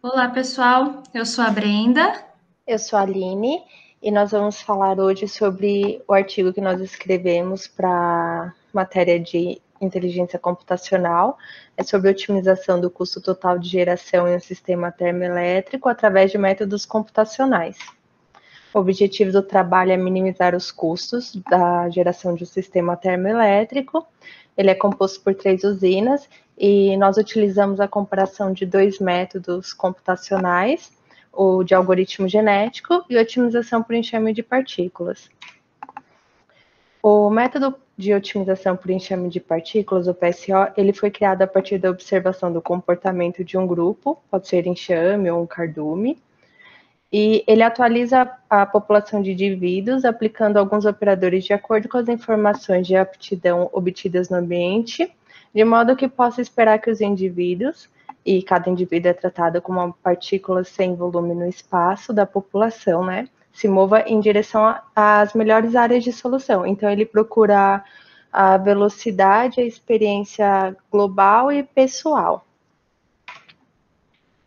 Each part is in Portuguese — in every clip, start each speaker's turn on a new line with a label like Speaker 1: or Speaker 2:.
Speaker 1: Olá, pessoal. Eu sou a Brenda.
Speaker 2: Eu sou a Aline e nós vamos falar hoje sobre o artigo que nós escrevemos para a matéria de inteligência computacional. É sobre otimização do custo total de geração em um sistema termoelétrico através de métodos computacionais. O objetivo do trabalho é minimizar os custos da geração de um sistema termoelétrico. Ele é composto por 3 usinas e nós utilizamos a comparação de 2 métodos computacionais, o de algoritmo genético e otimização por enxame de partículas. O método de otimização por enxame de partículas, o PSO, ele foi criado a partir da observação do comportamento de um grupo, pode ser enxame ou um cardume, e ele atualiza a população de indivíduos aplicando alguns operadores de acordo com as informações de aptidão obtidas no ambiente, de modo que possa esperar que os indivíduos, e cada indivíduo é tratado como uma partícula sem volume no espaço da população, né, se mova em direção às melhores áreas de solução. Então, ele procura a velocidade, a experiência global e pessoal.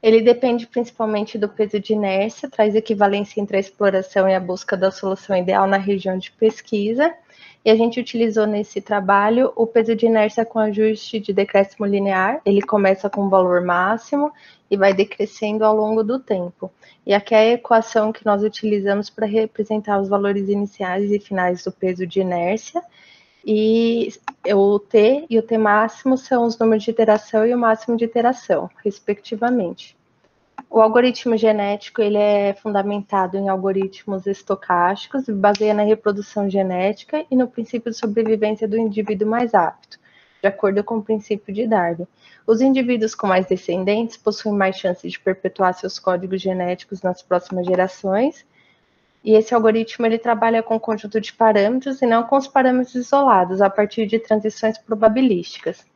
Speaker 2: Ele depende principalmente do peso de inércia, traz equivalência entre a exploração e a busca da solução ideal na região de pesquisa. E a gente utilizou nesse trabalho o peso de inércia com ajuste de decréscimo linear. Ele começa com um valor máximo e vai decrescendo ao longo do tempo. E aqui é a equação que nós utilizamos para representar os valores iniciais e finais do peso de inércia. E o T e o T máximo são os números de iteração e o máximo de iteração, respectivamente. O algoritmo genético ele é fundamentado em algoritmos estocásticos, baseia na reprodução genética e no princípio de sobrevivência do indivíduo mais apto, de acordo com o princípio de Darwin. Os indivíduos com mais descendentes possuem mais chances de perpetuar seus códigos genéticos nas próximas gerações. E esse algoritmo ele trabalha com um conjunto de parâmetros e não com os parâmetros isolados, a partir de transições probabilísticas.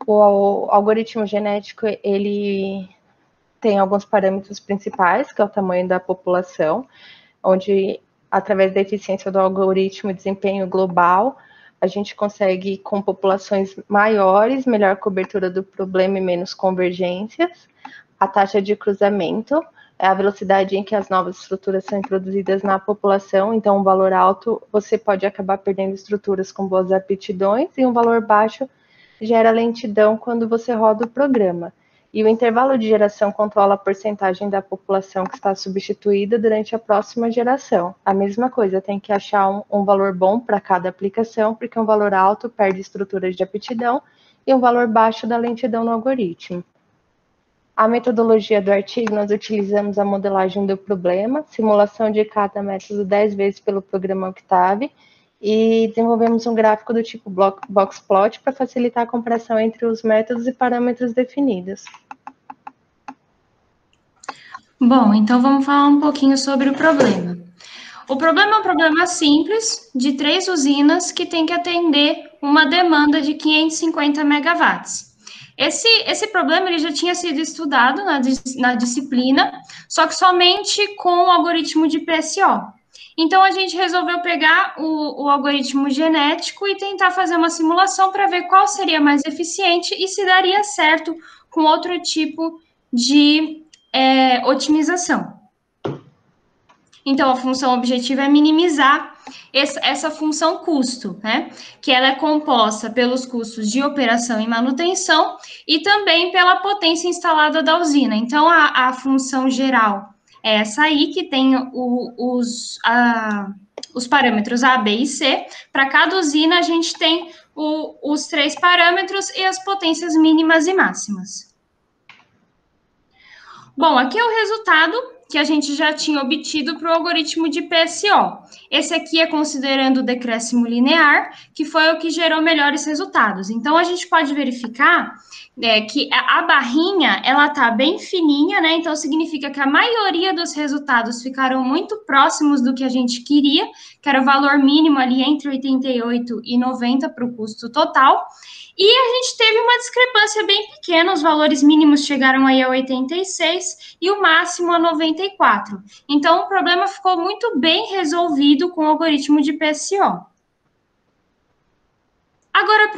Speaker 2: O algoritmo genético ele tem alguns parâmetros principais, que é o tamanho da população, onde, através da eficiência do algoritmo e desempenho global, a gente consegue, com populações maiores, melhor cobertura do problema e menos convergências. A taxa de cruzamento é a velocidade em que as novas estruturas são introduzidas na população, então um valor alto você pode acabar perdendo estruturas com boas aptidões e um valor baixo gera lentidão quando você roda o programa. E o intervalo de geração controla a porcentagem da população que está substituída durante a próxima geração. A mesma coisa, tem que achar um valor bom para cada aplicação, porque um valor alto perde estruturas de aptidão e um valor baixo dá lentidão no algoritmo. A metodologia do artigo, nós utilizamos a modelagem do problema, simulação de cada método 10 vezes pelo programa Octave, e desenvolvemos um gráfico do tipo boxplot para facilitar a comparação entre os métodos e parâmetros definidos.
Speaker 1: Bom, então vamos falar um pouquinho sobre o problema. O problema é um problema simples, de 3 usinas que tem que atender uma demanda de 550 megawatts. Esse problema ele já tinha sido estudado na disciplina, só que somente com o algoritmo de PSO. Então, a gente resolveu pegar o algoritmo genético e tentar fazer uma simulação para ver qual seria mais eficiente e se daria certo com outro tipo de otimização. Então, a função objetiva é minimizar essa função custo, né? Que ela é composta pelos custos de operação e manutenção e também pela potência instalada da usina. Então, a função geral é essa aí, que tem os parâmetros A, B e C. Para cada usina, a gente tem os 3 parâmetros e as potências mínimas e máximas. Bom, aqui é o resultado que a gente já tinha obtido para o algoritmo de PSO. Esse aqui é considerando o decréscimo linear, que foi o que gerou melhores resultados. Então, a gente pode verificar que a barrinha, ela está bem fininha, né? Então, significa que a maioria dos resultados ficaram muito próximos do que a gente queria, que era o valor mínimo ali entre 88 e 90 para o custo total. E a gente teve uma discrepância bem pequena, os valores mínimos chegaram aí a 86 e o máximo a 94. Então, o problema ficou muito bem resolvido com o algoritmo de PSO. Agora,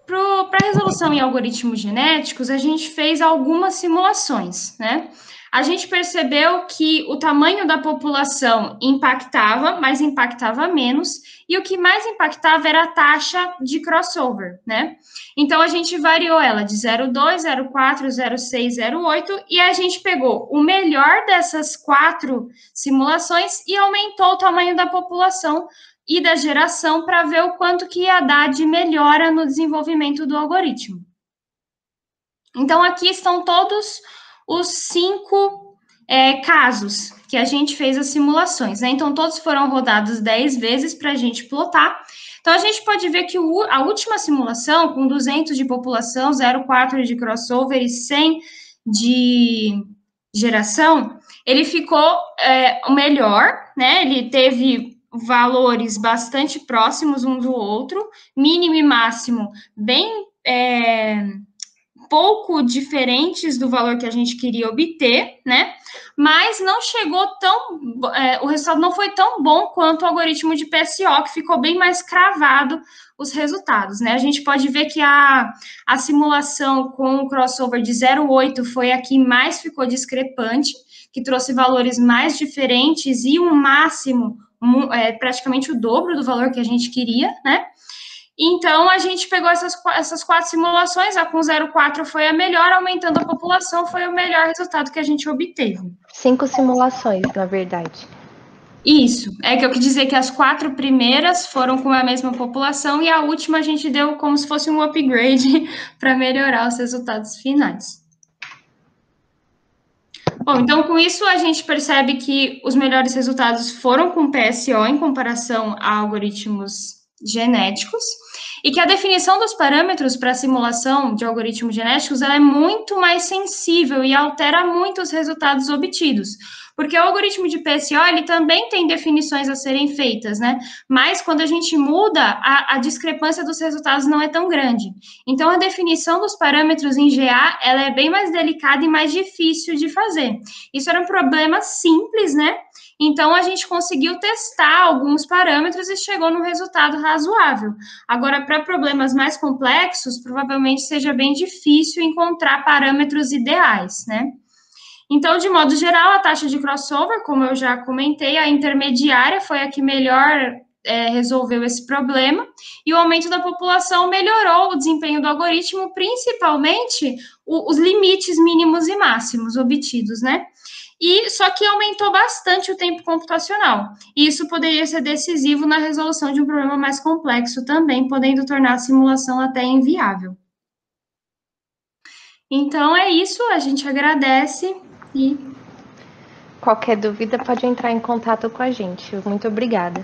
Speaker 1: Para a resolução em algoritmos genéticos, a gente fez algumas simulações, né? A gente percebeu que o tamanho da população impactava, mas impactava menos, e o que mais impactava era a taxa de crossover, né? Então a gente variou ela de 0,2, 0,4, 0,6, 0,8, e a gente pegou o melhor dessas 4 simulações e aumentou o tamanho da população e da geração para ver o quanto que ia dar de melhora no desenvolvimento do algoritmo. Então, aqui estão todos os 5 casos que a gente fez as simulações, né? Então, todos foram rodados 10 vezes para a gente plotar. Então, a gente pode ver que a última simulação, com 200 de população, 0,4 de crossover e 100 de geração, ele ficou o melhor, né? Ele teve valores bastante próximos um do outro, mínimo e máximo bem pouco diferentes do valor que a gente queria obter, né? Mas não chegou tão, o resultado não foi tão bom quanto o algoritmo de PSO, que ficou bem mais cravado os resultados, né? A gente pode ver que a simulação com o crossover de 0,8 foi a que mais ficou discrepante, que trouxe valores mais diferentes e um máximo praticamente o dobro do valor que a gente queria, né? Então, a gente pegou essas 4 simulações, a com 0,4 foi a melhor, aumentando a população foi o melhor resultado que a gente obteve.
Speaker 2: 5 simulações, na verdade.
Speaker 1: Isso, é que eu quis dizer que as 4 primeiras foram com a mesma população e a última a gente deu como se fosse um upgrade para melhorar os resultados finais. Bom, então com isso a gente percebe que os melhores resultados foram com PSO em comparação a algoritmos genéticos e que a definição dos parâmetros para a simulação de algoritmos genéticos ela é muito mais sensível e altera muito os resultados obtidos. Porque o algoritmo de PSO, ele também tem definições a serem feitas, né? Mas quando a gente muda, a discrepância dos resultados não é tão grande. Então, a definição dos parâmetros em GA, ela é bem mais delicada e mais difícil de fazer. Isso era um problema simples, né? Então, a gente conseguiu testar alguns parâmetros e chegou num resultado razoável. Agora, para problemas mais complexos, provavelmente seja bem difícil encontrar parâmetros ideais, né? Então, de modo geral, a taxa de crossover, como eu já comentei, a intermediária foi a que melhor resolveu esse problema, e o aumento da população melhorou o desempenho do algoritmo, principalmente os limites mínimos e máximos obtidos, né? E só que aumentou bastante o tempo computacional. E isso poderia ser decisivo na resolução de um problema mais complexo também, podendo tornar a simulação até inviável. Então é isso, a gente agradece e
Speaker 2: qualquer dúvida pode entrar em contato com a gente. Muito obrigada.